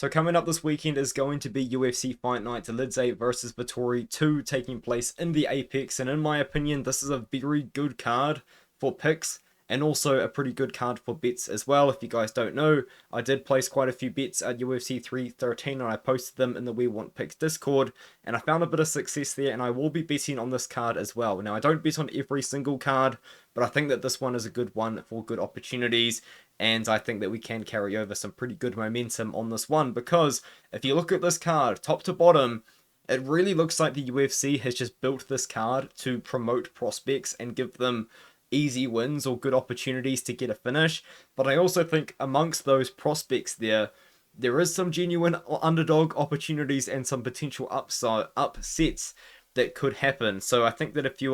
So coming up this weekend is going to be UFC Fight Night Dolidze versus Vettori 2 taking place in the Apex, and in my opinion this is a very good card for picks and also a pretty good card for bets as well. If you guys don't know, I did place quite a few bets at UFC 313 and I posted them in the We Want Picks Discord, and I found a bit of success there, and I will be betting on this card as well. Now I don't bet on every single card, but I think that this one is a good one for good opportunities, and I think that we can carry over some pretty good momentum on this one, because if you look at this card top to bottom, it really looks like the UFC has just built this card to promote prospects and give them easy wins or good opportunities to get a finish. But I also think amongst those prospects there is some genuine underdog opportunities and some potential upsets that could happen. So I think that if you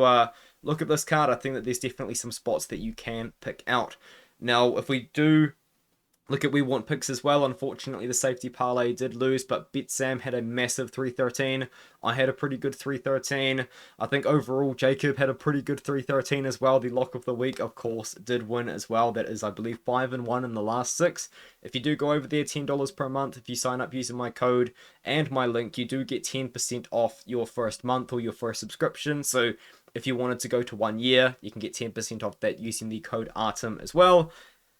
look at this card, I think that there's definitely some spots that you can pick out. Now, if we do look at We Want Picks as well, unfortunately the safety parlay did lose, but BetSam had a massive 313. I had a pretty good 313. I think overall Jacob had a pretty good 313 as well. The lock of the week, of course, did win as well. That is, I believe, 5-1 in the last 6. If you do go over there, $10 per month, if you sign up using my code and my link, you do get 10% off your first month or your first subscription. So if you wanted to go to 1 year, you can get 10% off that using the code ARTEM as well.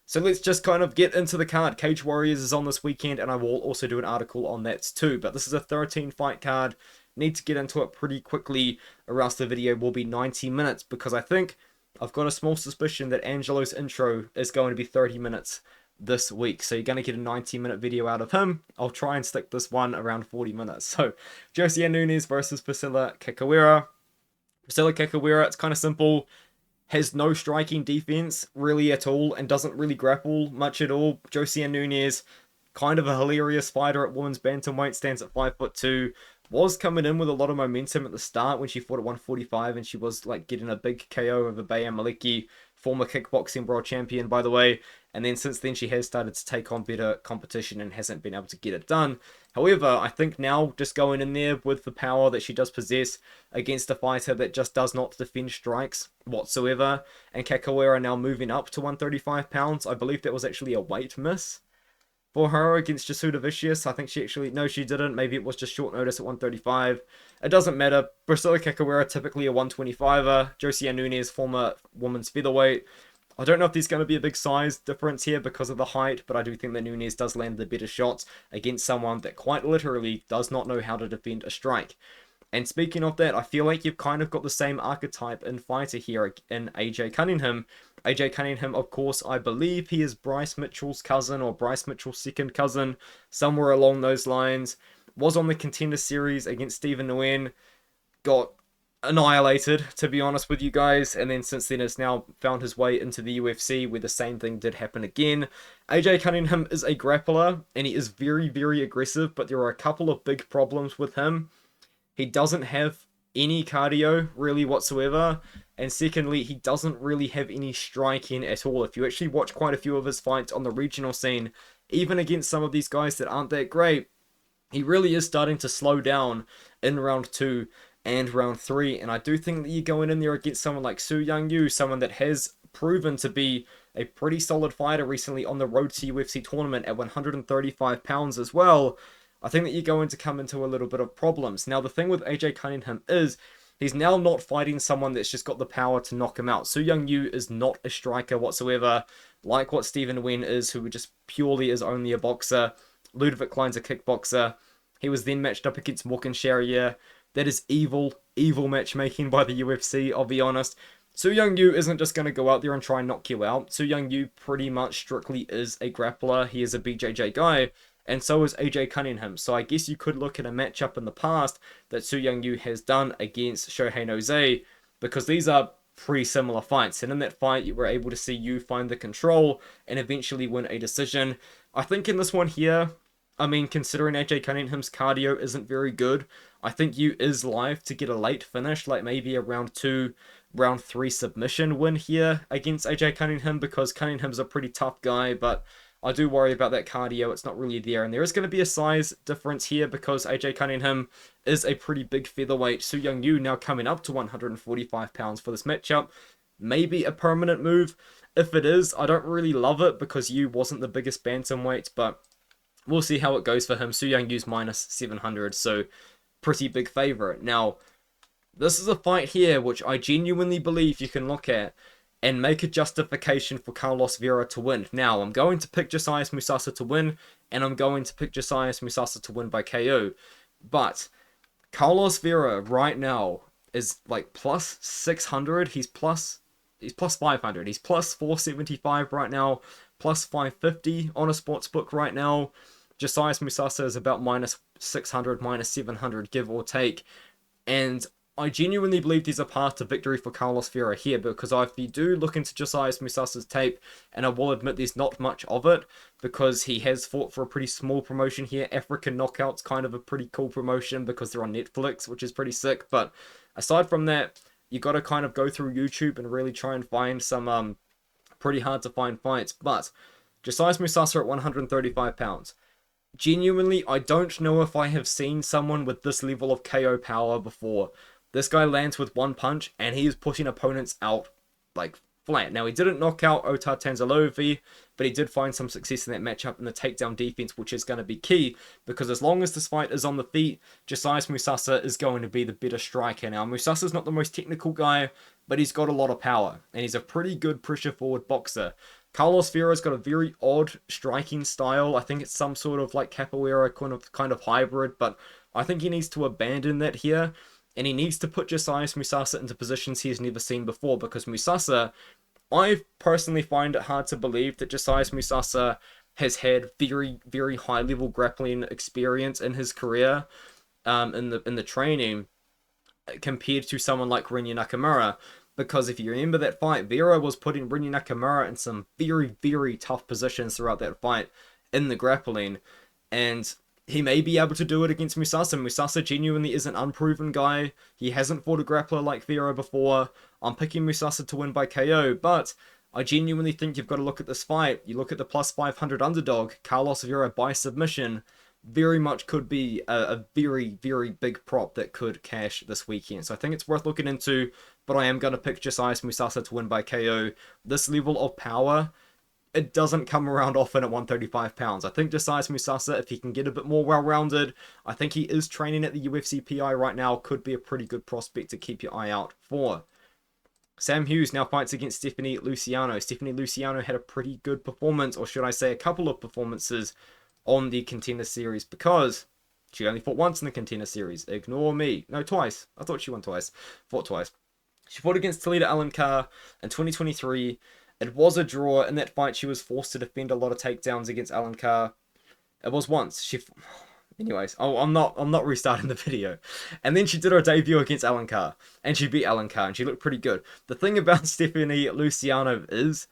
So let's just kind of get into the card. Cage Warriors is on this weekend, and I will also do an article on that too. But this is a 13 fight card. Need to get into it pretty quickly, or else the video will be 90 minutes, because I think I've got a small suspicion that Angelo's intro is going to be 30 minutes this week. So you're going to get a 90-minute video out of him. I'll try and stick this one around 40 minutes. So Josiane Nunes versus Priscilla Cachoeira. Priscilla Cachoeira, it's kind of simple. Has no striking defense really at all and doesn't really grapple much at all. Josiane Nunes, kind of a hilarious fighter at women's bantamweight, stands at 5'2". Was coming in with a lot of momentum at the start when she fought at 145, and she was like getting a big KO over Bayan Maliki, former kickboxing world champion, by the way. And then since then she has started to take on better competition and hasn't been able to get it done. However, I think now just going in there with the power that she does possess against a fighter that just does not defend strikes whatsoever, and Cachoeira now moving up to 135 pounds. I believe that was actually a weight miss for her against Josias. I think she actually, no, she didn't. Maybe it was just short notice at 135. It doesn't matter. Priscilla Cachoeira, typically a 125er. Josiane Nunes, former women's featherweight. I don't know if there's going to be a big size difference here because of the height, but I do think that Nunes does land the better shots against someone that quite literally does not know how to defend a strike. And speaking of that, I feel like you've kind of got the same archetype in fighter here in AJ Cunningham. AJ Cunningham, of course, I believe he is Bryce Mitchell's cousin or Bryce Mitchell's second cousin, somewhere along those lines. Was on the Contender Series against Stephen Nguyen, got annihilated, to be honest with you guys, and then since then has now found his way into the UFC, where the same thing did happen again. AJ Cunningham is a grappler, and he is very, very aggressive, but there are a couple of big problems with him. He doesn't have any cardio, really, whatsoever, and secondly, he doesn't really have any striking at all. If you actually watch quite a few of his fights on the regional scene, even against some of these guys that aren't that great, he really is starting to slow down in round 2 and round 3, and I do think that you're going in there against someone like Seung, someone that has proven to be a pretty solid fighter recently on the road to UFC tournament at 135 pounds as well. I think that you're going to come into a little bit of problems. Now, the thing with AJ Cunningham is he's now not fighting someone that's just got the power to knock him out. Seung is not a striker whatsoever, like what Stephen Nguyen is, who just purely is only a boxer. Ludwig Klein's a kickboxer. He was then matched up against Morgan Charrier. That is evil, evil matchmaking by the UFC, I'll be honest. Seung isn't just going to go out there and try and knock you out. Seung pretty much strictly is a grappler. He is a BJJ guy, and so is AJ Cunningham. So I guess you could look at a matchup in the past that Seung has done against Shohei Nozei, because these are pretty similar fights. And in that fight, you were able to see you find the control and eventually win a decision. I think in this one here, I mean, considering AJ Cunningham's cardio isn't very good, I think you is live to get a late finish, like maybe a round 2, round 3 submission win here against AJ Cunningham, because Cunningham's a pretty tough guy, but I do worry about that cardio. It's not really there, and there is going to be a size difference here because AJ Cunningham is a pretty big featherweight. Seung now coming up to 145 pounds for this matchup. Maybe a permanent move. If it is, I don't really love it because Yu wasn't the biggest bantamweight, but We'll see how it goes for him. Seung Yu's minus 700, so pretty big favorite. Now, this is a fight here which I genuinely believe you can look at and make a justification for Carlos Vera to win. Now, I'm going to pick Josias Nusasa to win, and I'm going to pick Josias Nusasa to win by KO. But Carlos Vera right now is like plus 600. He's plus 500. He's plus 475 right now, plus 550 on a sportsbook right now. Josias Nusasa is about minus 600, minus 700, give or take. And I genuinely believe there's a path to victory for Carlos Vera here, because if you do look into Josias Nusasa's tape, and I will admit there's not much of it, because he has fought for a pretty small promotion here. African Knockout's kind of a pretty cool promotion because they're on Netflix, which is pretty sick. But aside from that, you got to kind of go through YouTube and really try and find some pretty hard to find fights. But Josias Nusasa at 135 pounds. Genuinely, I don't know if I have seen someone with this level of KO power before. This guy lands with one punch, and he is putting opponents out, like, flat. Now, he didn't knock out Otar Tanzalovi, but he did find some success in that matchup in the takedown defense, which is going to be key, because as long as this fight is on the feet, Josias Nusasa is going to be the better striker. Now, Nusasa's not the most technical guy, but he's got a lot of power, and he's a pretty good pressure-forward boxer. Carlos Vera's got a very odd striking style. I think it's some sort of like capoeira kind of hybrid, but I think he needs to abandon that here, and he needs to put Josias Nusasa into positions he has never seen before, because Nusasa, I personally find it hard to believe that Josias Nusasa has had very, very high level grappling experience in his career, in the training, compared to someone like Rinya Nakamura. Because if you remember that fight, Vera was putting Rinya Nakamura in some very, very tough positions throughout that fight in the grappling. And he may be able to do it against Nusasa. Nusasa genuinely is an unproven guy. He hasn't fought a grappler like Vera before. I'm picking Nusasa to win by KO, but I genuinely think you've got to look at this fight. You look at the plus 500 underdog, Carlos Vera by submission, very much could be a very, very big prop that could cash this weekend. So I think it's worth looking into, but I am going to pick Josias Nusasa to win by KO. This level of power, it doesn't come around often at 135 pounds. I think Josias Nusasa, if he can get a bit more well-rounded, I think he is training at the UFC PI right now, could be a pretty good prospect to keep your eye out for. Sam Hughes now fights against Stephanie Luciano. Stephanie Luciano had a pretty good performance, or should I say a couple of performances, on the Contender Series, because she only fought once in the Contender Series. Ignore me. No, twice. I thought she won twice. Fought twice. She fought against Talita Alencar in 2023. It was a draw. In that fight, she was forced to defend a lot of takedowns against Alencar. It was once. Anyways, I'm not restarting the video. And then she did her debut against Alencar, and she beat Alencar, and she looked pretty good. The thing about Stephanie Luciano is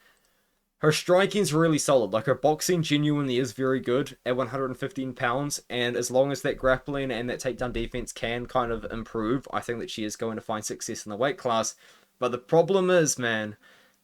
her striking's really solid. Like, her boxing genuinely is very good at 115 pounds, and as long as that grappling and that takedown defense can kind of improve, I think that she is going to find success in the weight class. But the problem is, man,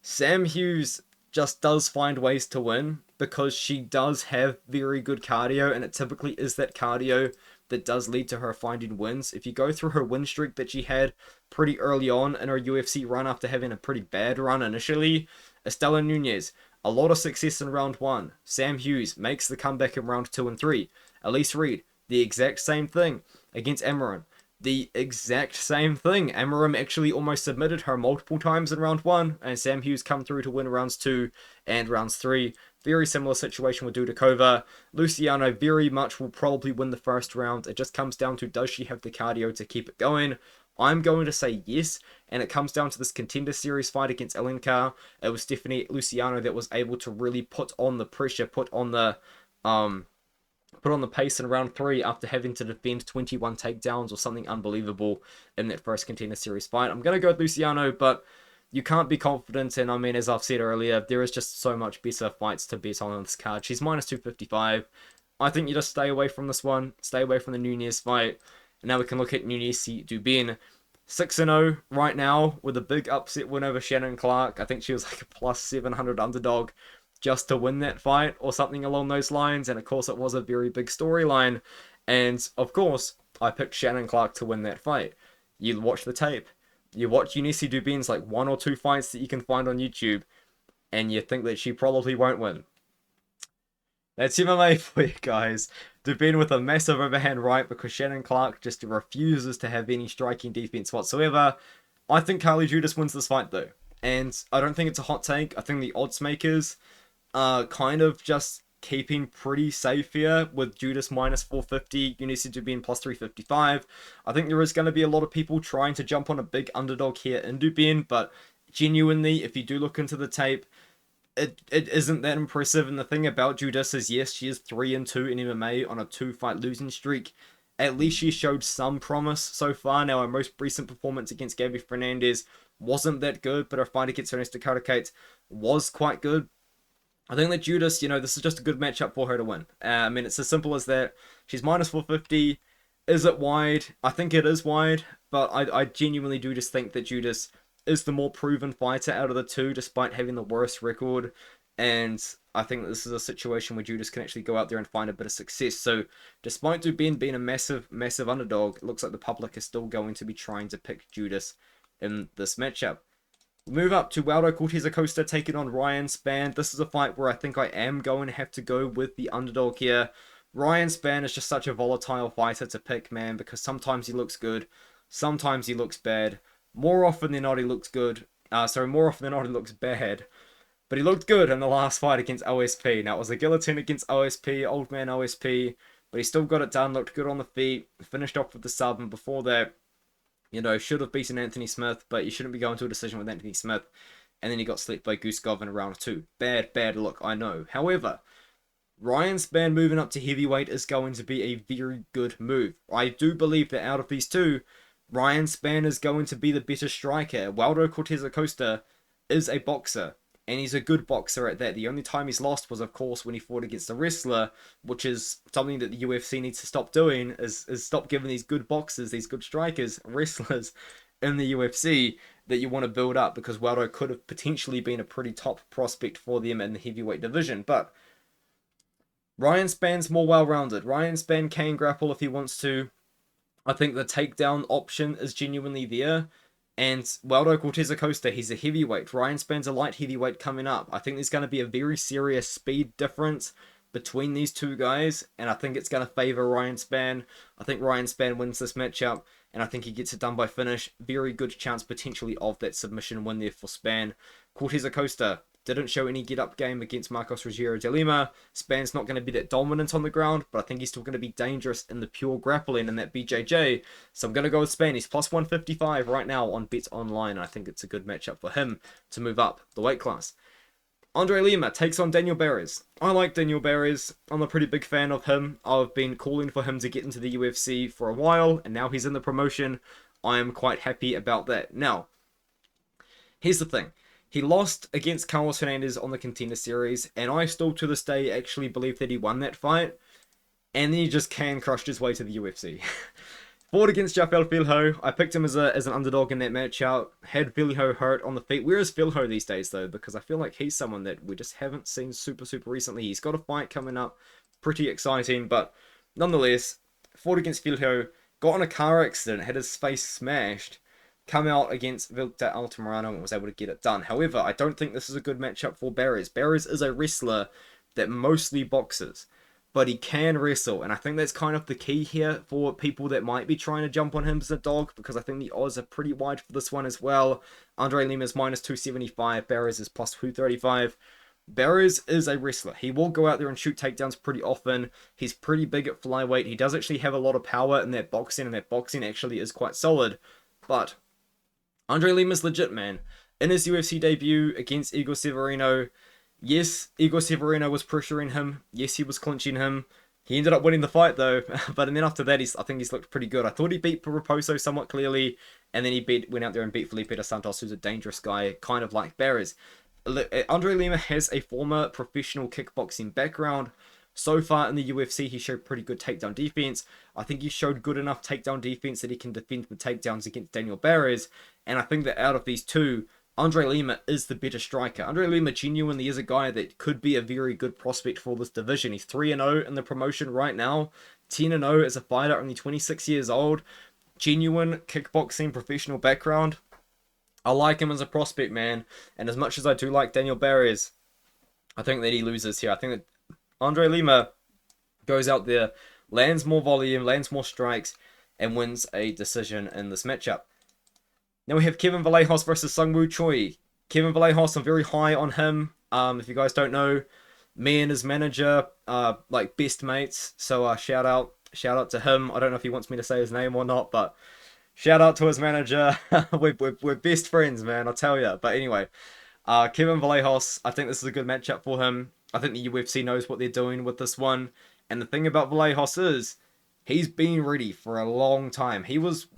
Sam Hughes just does find ways to win, because she does have very good cardio, and it typically is that cardio that does lead to her finding wins. If you go through her win streak that she had pretty early on in her UFC run after having a pretty bad run initially, Estela Nunes, a lot of success in round 1. Sam Hughes makes the comeback in round 2 and 3. Elise Reed, the exact same thing against Amarim. The exact same thing. Amarim actually almost submitted her multiple times in round 1, and Sam Hughes come through to win rounds 2 and rounds 3. Very similar situation with Dudakova. Luciano very much will probably win the first round. It just comes down to, does she have the cardio to keep it going? I'm going to say yes, and it comes down to this Contender Series fight against Alencar. It was Stephanie Luciano that was able to really put on the pressure, put on the pace in round 3 after having to defend 21 takedowns or something unbelievable in that first Contender Series fight. I'm going to go with Luciano, but you can't be confident, and I mean, as I've said earlier, there is just so much better fights to bet on this card. She's minus 255. I think you just stay away from this one. Stay away from the Nunes fight. And now we can look at Yuneisy Duben. 6-0 right now with a big upset win over Shannon Clark. I think she was like a plus 700 underdog just to win that fight or something along those lines. And of course, it was a very big storyline. And of course, I picked Shannon Clark to win that fight. You watch the tape. You watch Yuneisy Duben's like 1 or 2 fights that you can find on YouTube, and you think that she probably won't win. That's MMA for you guys. Duben with a massive overhand right because Shannon Clark just refuses to have any striking defense whatsoever. I think Judice wins this fight though. And I don't think it's a hot take. I think the odds makers are kind of just keeping pretty safe here with Judice minus 450, Yuneisy Duben plus 355. I think there is going to be a lot of people trying to jump on a big underdog here in Duben, but genuinely, if you do look into the tape, it isn't that impressive. And the thing about Judice is, yes, she is 3-2 in MMA on a 2-fight losing streak. At least she showed some promise so far. Now, her most recent performance against Gabby Hernandez wasn't that good, but her fight against Ernesto Caracate was quite good. I think that Judice, this is just a good matchup for her to win. I mean, it's as simple as that. She's minus 450. Is it wide? I think it is wide, but I genuinely do just think that Judice is the more proven fighter out of the two, despite having the worst record. And I think that this is a situation where Judice can actually go out there and find a bit of success. So, despite Duben being a massive, massive underdog, it looks like the public is still going to be trying to pick Judice in this matchup. Move up to Waldo Cortes-Acosta taking on Ryan Spann. This is a fight where I think I am going to have to go with the underdog here. Ryan Spann is just such a volatile fighter to pick, man, because sometimes he looks good, sometimes he looks bad. More often than not, he looks good. More often than not, he looks bad. But he looked good in the last fight against OSP. Now, it was a guillotine against OSP, old man OSP, but he still got it done, looked good on the feet, finished off with the sub, and before that, should have beaten Anthony Smith, but you shouldn't be going to a decision with Anthony Smith. And then he got slipped by Guskov in round 2. Bad look, I know. However, Ryan Spann moving up to heavyweight is going to be a very good move. I do believe that out of these two, Ryan Spann is going to be the better striker. Waldo Cortes-Acosta is a boxer, and he's a good boxer at that. The only time he's lost was, of course, when he fought against a wrestler, which is something that the UFC needs to stop doing, is stop giving these good boxers, these good strikers, wrestlers in the UFC that you want to build up, because Waldo could have potentially been a pretty top prospect for them in the heavyweight division. But Ryan Spann's more well-rounded. Ryan Spann can grapple if he wants to. I think the takedown option is genuinely there. And Waldo Cortes-Acosta, he's a heavyweight. Ryan Spann's a light heavyweight coming up. I think there's going to be a very serious speed difference between these two guys, and I think it's going to favor Ryan Spann. I think Ryan Spann wins this matchup, and I think he gets it done by finish. Very good chance potentially of that submission win there for Spann. Cortes-Acosta didn't show any get-up game against Marcos Rogério de Lima. Spann's not going to be that dominant on the ground, but I think he's still going to be dangerous in the pure grappling in that BJJ. So I'm going to go with Spann. He's plus 155 right now on Bet Online. I think it's a good matchup for him to move up the weight class. Andre Lima takes on Daniel Barez. I like Daniel Barez. I'm a pretty big fan of him. I've been calling for him to get into the UFC for a while, and now he's in the promotion. I am quite happy about that. Now, here's the thing. He lost against Carlos Hernandez on the Contender Series, and I still to this day actually believe that he won that fight, and then he just crushed his way to the UFC. Fought against Rafael Filho. I picked him as an underdog in that matchup. Had Filho hurt on the feet. Where is Filho these days, though? Because I feel like he's someone that we just haven't seen super recently. He's got a fight coming up. Pretty exciting, but nonetheless, fought against Filho. Got in a car accident. Had his face smashed. Come out against Victor Altamirano and was able to get it done. However, I don't think this is a good matchup for Barez. Barez is a wrestler that mostly boxes, but he can wrestle, and I think that's kind of the key here for people that might be trying to jump on him as a dog, because I think the odds are pretty wide for this one as well. Andre Lima's minus 275, Barez is plus 235. Barez is a wrestler. He will go out there and shoot takedowns pretty often. He's pretty big at flyweight. He does actually have a lot of power in that boxing, and that boxing actually is quite solid. But Andre Lima's legit, man. In his UFC debut against Igor Severino, yes, Igor Severino was pressuring him. Yes, he was clinching him. He ended up winning the fight, though. But then after that, I think he's looked pretty good. I thought he beat Raposo somewhat clearly, and then he went out there and beat Felipe dos Santos, who's a dangerous guy, kind of like Barez. Andre Lima has a former professional kickboxing background. So far in the UFC, he showed pretty good takedown defense. I think he showed good enough takedown defense that he can defend the takedowns against Daniel Barez. And I think that out of these two, Andre Lima is the better striker. Andre Lima genuinely is a guy that could be a very good prospect for this division. He's 3-0 in the promotion right now. 10-0 as a fighter, only 26 years old. Genuine kickboxing professional background. I like him as a prospect, man. And as much as I do like Daniel Barez, I think that he loses here. I think that Andre Lima goes out there, lands more volume, lands more strikes, and wins a decision in this matchup. Now we have Kevin Vallejos versus Seung Choi. Kevin Vallejos, I'm very high on him. If you guys don't know, me and his manager are like best mates. So shout out to him. I don't know if he wants me to say his name or not, but shout out to his manager. we're best friends, man. I'll tell you. But anyway, Kevin Vallejos, I think this is a good matchup for him. I think the UFC knows what they're doing with this one. And the thing about Vallejos is, he's been ready for a long time. He was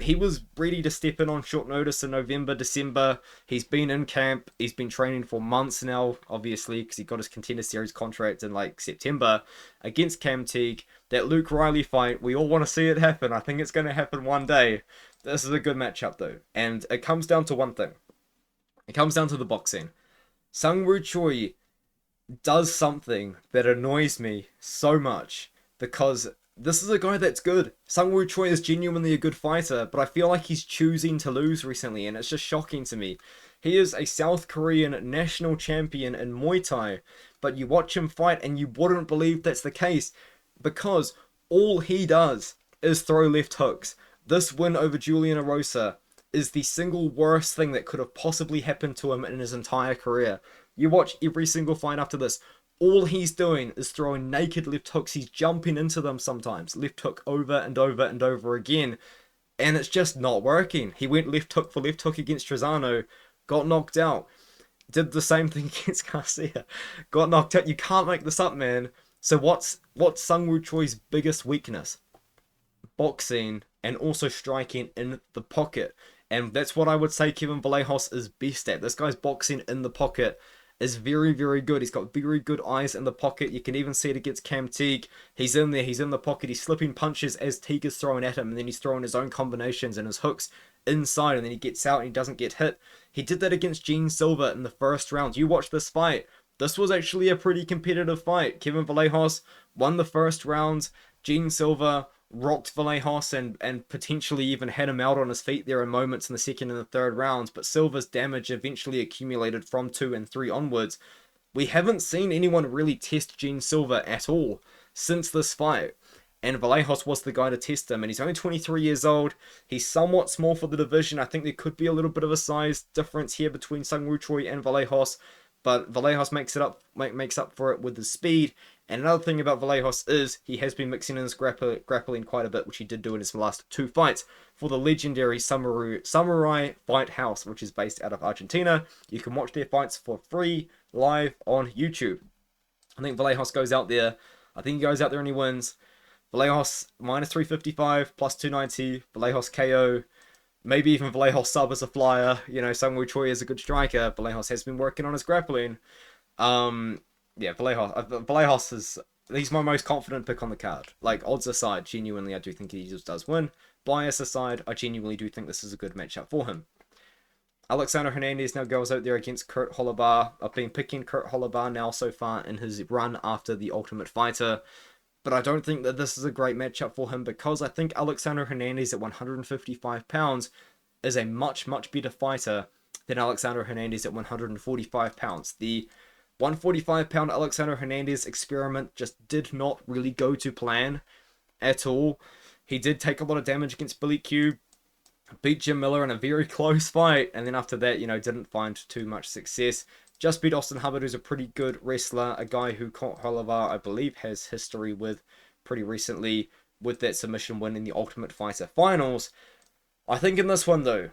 ready to step in on short notice in November, December. He's been in camp. He's been training for months now, obviously, because he got his Contender Series contract in like September against Cam Teague. That Luke Riley fight, we all want to see it happen. I think it's going to happen one day. This is a good matchup though. And it comes down to one thing. It comes down to the boxing. Seung Choi does something that annoys me so much, because this is a guy that's good. Seung Choi is genuinely a good fighter, but I feel like he's choosing to lose recently, and it's just shocking to me. He is a South Korean national champion in Muay Thai, but you watch him fight and you wouldn't believe that's the case, because all he does is throw left hooks. This win over Julian Erosa is the single worst thing that could have possibly happened to him in his entire career. You watch every single fight after this, all he's doing is throwing naked left hooks. He's jumping into them sometimes. Left hook over and over and over again. And it's just not working. He went left hook for left hook against Trezano. Got knocked out. Did the same thing against Garcia. Got knocked out. You can't make this up, man. So what's Seung Choi's biggest weakness? Boxing and also striking in the pocket. And that's what I would say Kevin Vallejos is best at. This guy's boxing in the pocket is very, very good. He's got very good eyes in the pocket. You can even see it against Cam Teague. He's in there, he's in the pocket, he's slipping punches as Teague is throwing at him, and then he's throwing his own combinations and his hooks inside, and then he gets out and he doesn't get hit. He did that against Gene Silva in the first round. You watch this fight. This was actually a pretty competitive fight. Kevin Vallejos won the first round. Gene Silva rocked Vallejos and potentially even had him out on his feet there in moments in the second and the third rounds, but Silva's damage eventually accumulated from 2 and 3 onwards. We haven't seen anyone really test Gene Silva at all since this fight, and Vallejos was the guy to test him, and he's only 23 years old. He's somewhat small for the division. I think there could be a little bit of a size difference here between Seung Choi and Vallejos, but Vallejos makes up for it with his speed. And another thing about Vallejos is he has been mixing in his grappling quite a bit, which he did do in his last 2 fights for the legendary Samurai Fight House, which is based out of Argentina. You can watch their fights for free live on YouTube. I think Vallejos goes out there. I think he goes out there and he wins. Vallejos minus 355, plus 290. Vallejos KO. Maybe even Vallejos sub as a flyer. You know, Seung Choi is a good striker. Vallejos has been working on his grappling. Yeah, Vallejos is, he's my most confident pick on the card. Like, odds aside, genuinely, I do think he just does win. Bias aside, I genuinely do think this is a good matchup for him. Alexander Hernandez now goes out there against Kurt Holobaugh. I've been picking Kurt Holobaugh now so far in his run after the Ultimate Fighter, but I don't think that this is a great matchup for him, because I think Alexander Hernandez at 155 pounds is a much, much better fighter than Alexander Hernandez at 145 pounds. The 145-pound Alexander Hernandez experiment just did not really go to plan at all. He did take a lot of damage against Billy Q, beat Jim Miller in a very close fight, and then after that, you know, didn't find too much success. Just beat Austin Hubbard, who's a pretty good wrestler, a guy who Holobaugh, I believe, has history with pretty recently with that submission win in the Ultimate Fighter finals. I think in this one, though,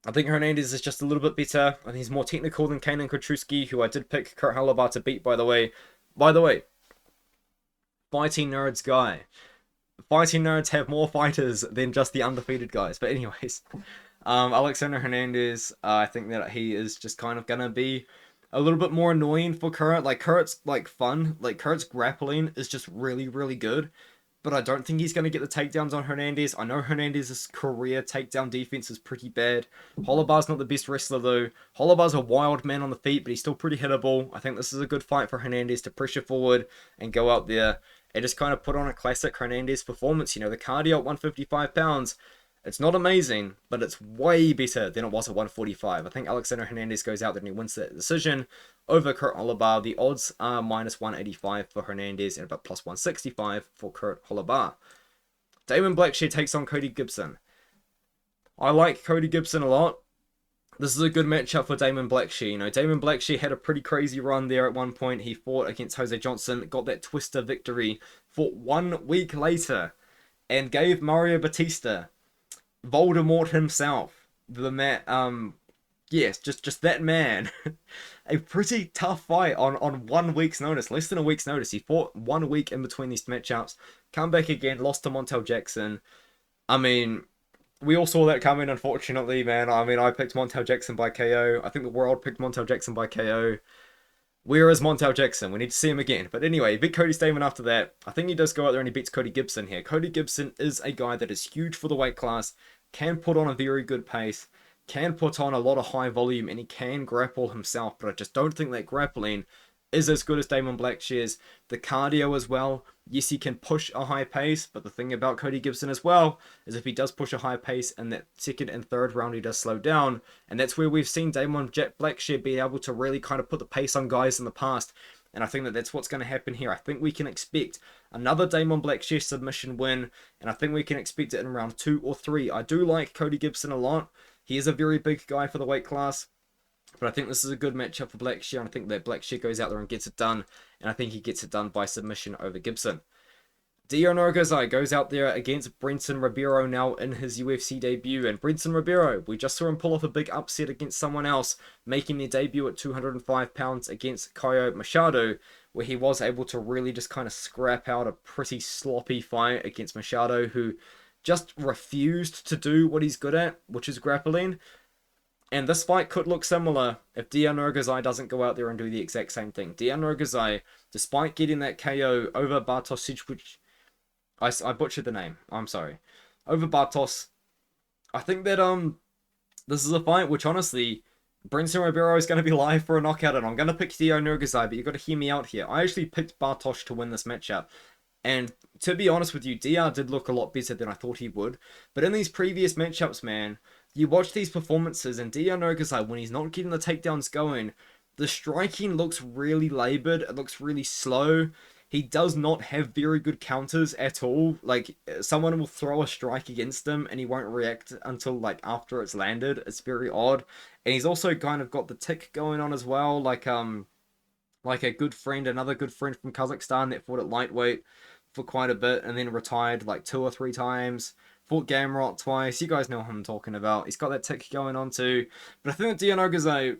I think Hernandez is just a little bit better. I think he's more technical than Kanan Kotruski, who I did pick Kurt Holobaugh to beat, by the way. By the way, Fighting Nerds guy. Fighting Nerds have more fighters than just the undefeated guys. But anyways, Alexander Hernandez, I think that he is just kind of going to be a little bit more annoying for Kurt. Like, Kurt's, like, fun. Like, Kurt's grappling is just really, really good. But I don't think he's going to get the takedowns on Hernandez. I know Hernandez's career takedown defense is pretty bad. Holobaugh's not the best wrestler, though. Holobaugh's a wild man on the feet, but he's still pretty hittable. I think this is a good fight for Hernandez to pressure forward and go out there and just kind of put on a classic Hernandez performance. You know, the cardio at 155 pounds It's not amazing, but it's way better than it was at 145. I think Alexander Hernandez goes out there and he wins that decision over Kurt Holobaugh. The odds are minus 185 for Hernandez and about plus 165 for Kurt Holobaugh. Damon Blackshear takes on Cody Gibson. I like Cody Gibson a lot. This is a good matchup for Damon Blackshear. You know, Damon Blackshear had a pretty crazy run there at one point. He fought against Jose Johnson, got that twister victory, fought 1 week later, and gave Mario Batista, Voldemort himself, the man, yes, just that man, a pretty tough fight on 1 week's notice, less than a week's notice. He fought 1 week in between these matchups, come back again, lost to Montel Jackson. I mean, we all saw that coming, unfortunately, man. I mean, I picked Montel Jackson by KO. I think the world picked Montel Jackson by KO. Where is Montel Jackson? We need to see him again. But anyway, beat Cody Stamen after that. I think he does go out there and he beats Cody Gibson here. Cody Gibson is a guy that is huge for the weight class, can put on a very good pace, can put on a lot of high volume, and he can grapple himself. But I just don't think that grappling is as good as Damon Blackshear's. The cardio as well. Yes, he can push a high pace, but the thing about Cody Gibson as well is if he does push a high pace in that second and third round, he does slow down. And that's where we've seen Damon Blackshear be able to really kind of put the pace on guys in the past. And I think that that's what's going to happen here. I think we can expect another Damon Blackshear submission win, and I think we can expect it in round 2 or 3. I do like Cody Gibson a lot. He is a very big guy for the weight class. But I think this is a good matchup for Blackshear, and I think that Blackshear goes out there and gets it done, and I think he gets it done by submission over Gibson. Diyar Nurgozhay goes out there against Brenton Ribeiro now in his UFC debut, and Brenton Ribeiro, we just saw him pull off a big upset against someone else, making their debut at 205 pounds against Caio Machado, where he was able to really just kind of scrap out a pretty sloppy fight against Machado, who just refused to do what he's good at, which is grappling. And this fight could look similar if Diyar Nurgozhay doesn't go out there and do the exact same thing. Diyar Nurgozhay, despite getting that KO over Bartosz, which I butchered the name, I'm sorry, over Bartosz, I think that this is a fight which honestly, Brenton Ribeiro is going to be live for a knockout, and I'm going to pick Diyar Nurgozhay, but you've got to hear me out here. I actually picked Bartosz to win this matchup. And to be honest with you, Diyar did look a lot better than I thought he would. But in these previous matchups, man, you watch these performances, and Diyar Nurgozhay, when he's not getting the takedowns going, the striking looks really laboured. It looks really slow. He does not have very good counters at all. Like, someone will throw a strike against him, and he won't react until, like, after it's landed. It's very odd. And he's also kind of got the tick going on as well. Like a good friend, another good friend from Kazakhstan that fought at lightweight for quite a bit and then retired like 2 or 3 times. Fought Gamrot twice. You guys know who I'm talking about. He's got that tick going on too. But I think that Diyar Nurgozhay,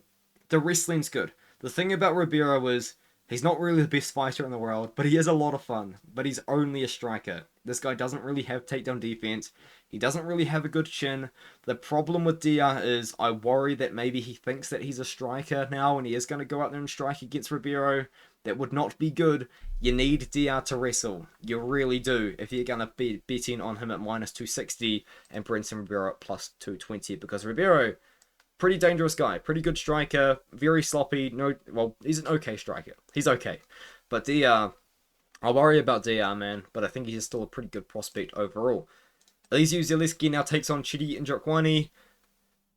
the wrestling's good. The thing about Ribeiro is he's not really the best fighter in the world, but he is a lot of fun. But he's only a striker. This guy doesn't really have takedown defense. He doesn't really have a good chin. The problem with Diyar is I worry that maybe he thinks that he's a striker now and he is going to go out there and strike against Ribeiro. That would not be good. You need Diyar to wrestle. You really do. If you're going to be betting on him at minus 260 and Brenton Ribeiro at plus 220. Because Ribeiro, pretty dangerous guy. Pretty good striker. Very sloppy. No, well, he's an okay striker. He's okay. But Diyar, I worry about Diyar, man. But I think he's still a pretty good prospect overall. Elizeu Zaleski now takes on Chidi Njokwani.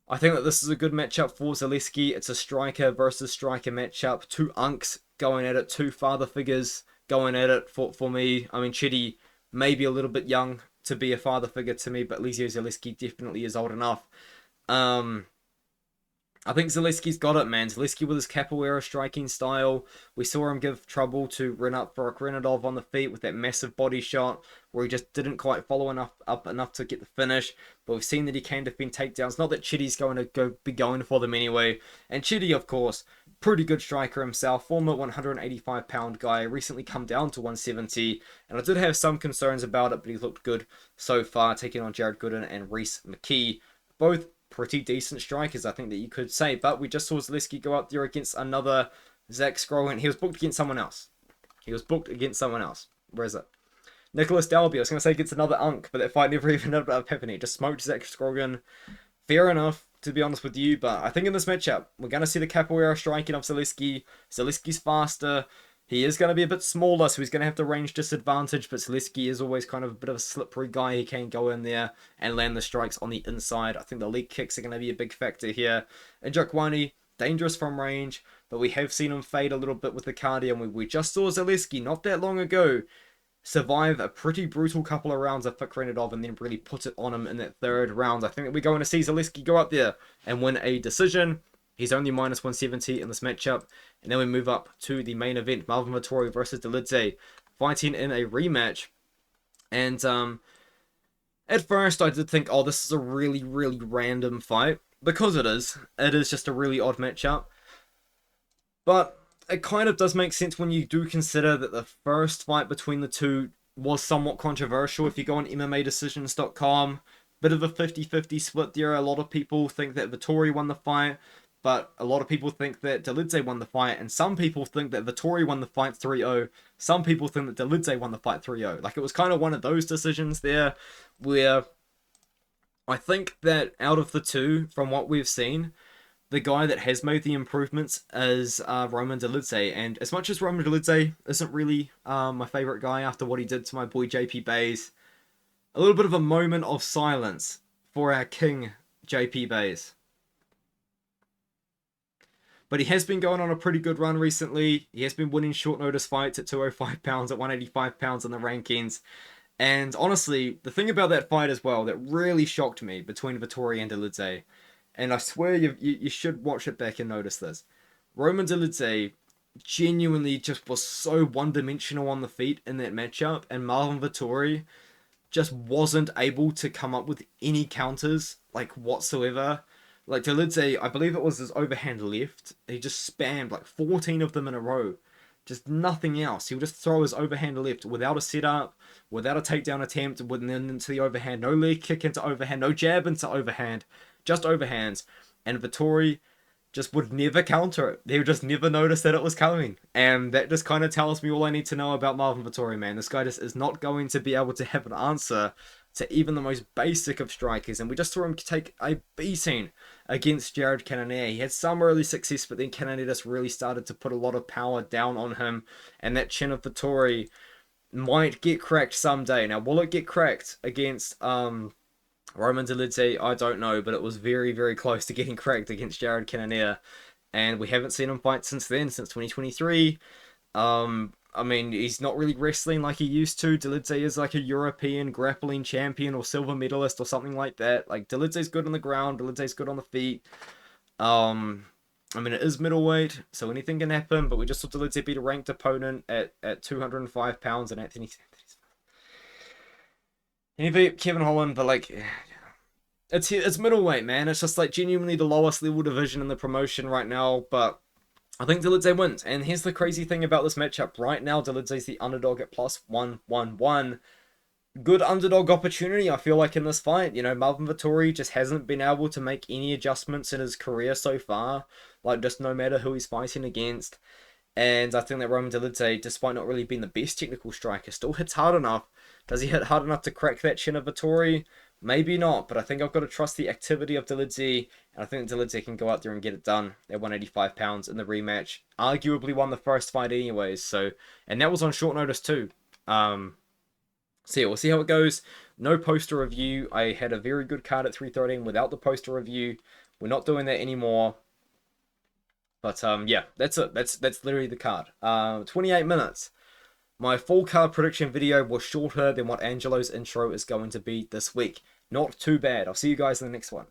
I think that this is a good matchup for Zaleski. It's a striker versus striker matchup. 2 unks going at it. 2 father figures going at it for me. I mean, Chidi may be a little bit young to be a father figure to me, but Elizeu Zaleski definitely is old enough. I think Zaleski's got it, man. Zaleski with his capoeira striking style. We saw him give trouble to Renat Farakrenadov on the feet with that massive body shot where he just didn't quite follow up enough to get the finish. But we've seen that he can defend takedowns. Not that Chidi's going to be going for them anyway. And Chidi, of course, pretty good striker himself. Former 185-pound guy. Recently come down to 170. And I did have some concerns about it, but he's looked good so far, taking on Jared Gooden and Reese McKee. Both pretty decent strikers, I think that you could say. But we just saw Zaleski go out there against another Zach Scrogan. He was booked against someone else. Where is it? Nicholas Dalby. I was going to say against another Unk, but that fight never even ended up happening. Just smoked Zach Scrogan. Fair enough, to be honest with you. But I think in this matchup, we're going to see the capoeira striking of Zaleski. Zaleski's faster. He is going to be a bit smaller, so he's going to have the range disadvantage, but Zaleski is always kind of a bit of a slippery guy. He can go in there and land the strikes on the inside. I think the leg kicks are going to be a big factor here. And Njokuani, dangerous from range, but we have seen him fade a little bit with the cardio, and we just saw Zaleski not that long ago survive a pretty brutal couple of rounds of Fikretov and then really put it on him in that third round. I think that we're going to see Zaleski go up there and win a decision. He's only minus 170 in this matchup. And then we move up to the main event, Marvin Vettori versus Dolidze, fighting in a rematch. And at first I did think, oh, this is a really, really random fight. Because it is. It is just a really odd matchup. But it kind of does make sense when you do consider that the first fight between the two was somewhat controversial. If you go on MMADecisions.com, bit of a 50-50 split there. A lot of people think that Vettori won the fight, but a lot of people think that Dolidze won the fight, and some people think that Vettori won the fight 3-0. Some people think that Dolidze won the fight 3-0. Like, it was kind of one of those decisions there where I think that out of the two, from what we've seen, the guy that has made the improvements is Roman Dolidze. And as much as Roman Dolidze isn't really my favourite guy after what he did to my boy JP Buys, a little bit of a moment of silence for our king, JP Buys. But he has been going on a pretty good run recently. He has been winning short notice fights at 205 pounds, at 185 pounds in the rankings. And honestly, the thing about that fight as well that really shocked me between Vettori and Dolidze, and I swear you should watch it back and notice this. Roman Dolidze genuinely just was so one-dimensional on the feet in that matchup, and Marvin Vettori just wasn't able to come up with any counters, like, whatsoever. Like, Dolidze, I believe it was his overhand left. He just spammed like 14 of them in a row. Just nothing else. He would just throw his overhand left without a setup, without a takedown attempt, and then into the overhand. No leg kick into overhand, no jab into overhand, just overhands. And Vettori just would never counter it. He would just never notice that it was coming. And that just kind of tells me all I need to know about Marvin Vettori, man. This guy just is not going to be able to have an answer to even the most basic of strikers. And we just saw him take a beating against Jared Cannonier. He had some early success, but then Cannonier just really started to put a lot of power down on him. And that chin of Vettori might get cracked someday. Now, will it get cracked against Roman Dolidze? I don't know, but it was very, very close to getting cracked against Jared Cannonier. And we haven't seen him fight since then, since 2023. I mean, he's not really wrestling like he used to. Dolidze is like a European grappling champion or silver medalist or something like that. Like, Dolidze's good on the ground. Dolidze's good on the feet. I mean, it is middleweight, so anything can happen. But we just saw Dolidze beat a ranked opponent at 205 pounds, and Anthony. He beat Kevin Holland, but like, it's middleweight, man. It's just like genuinely the lowest level division in the promotion right now, but I think Dolidze wins. And here's the crazy thing about this matchup. Right now, Dolidze's the underdog at plus 111. Good underdog opportunity, I feel like, in this fight. You know, Marvin Vettori just hasn't been able to make any adjustments in his career so far. Like, just no matter who he's fighting against. And I think that Roman Dolidze, despite not really being the best technical striker, still hits hard enough. Does he hit hard enough to crack that chin of Vettori? Maybe not, but I think I've got to trust the activity of Dolidze, and I think Dolidze can go out there and get it done at 185 pounds in the rematch. Arguably won the first fight anyways, so, and that was on short notice too. So yeah, we'll see how it goes. No poster review. I had a very good card at 313 without the poster review. We're not doing that anymore. But yeah, that's it. That's literally the card. 28 minutes. My full card prediction video was shorter than what Angelo's intro is going to be this week. Not too bad. I'll see you guys in the next one.